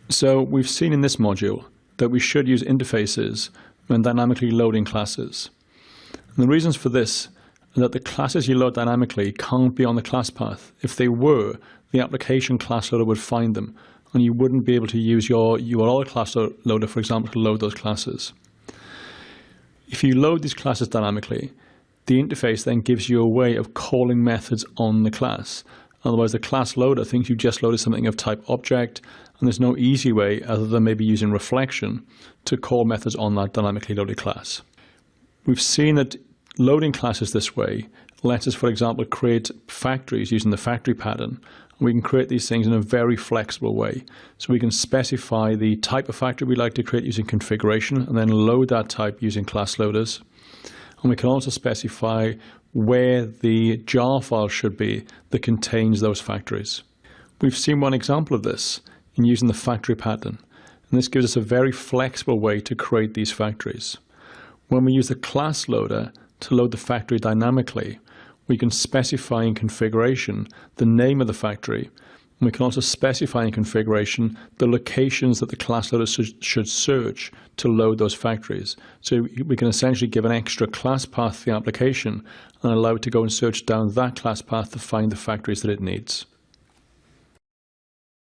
So we've seen in this module that we should use interfaces when dynamically loading classes. And the reasons for this are that the classes you load dynamically can't be on the class path. If they were, the application class loader would find them, and you wouldn't be able to use your URL class loader, for example, to load those classes. If you load these classes dynamically, the interface then gives you a way of calling methods on the class. Otherwise, the class loader thinks you just loaded something of type object, and there's no easy way, other than maybe using reflection, to call methods on that dynamically loaded class. We've seen that loading classes this way lets us, for example, create factories using the factory pattern. We can create these things in a very flexible way. So we can specify the type of factory we'd like to create using configuration, and then load that type using class loaders. And we can also specify where the jar file should be that contains those factories. We've seen one example of this in using the factory pattern. And this gives us a very flexible way to create these factories. When we use the class loader to load the factory dynamically, we can specify in configuration the name of the factory. And we can also specify in configuration the locations that the class loader should search to load those factories. So we can essentially give an extra class path to the application and allow it to go and search down that class path to find the factories that it needs.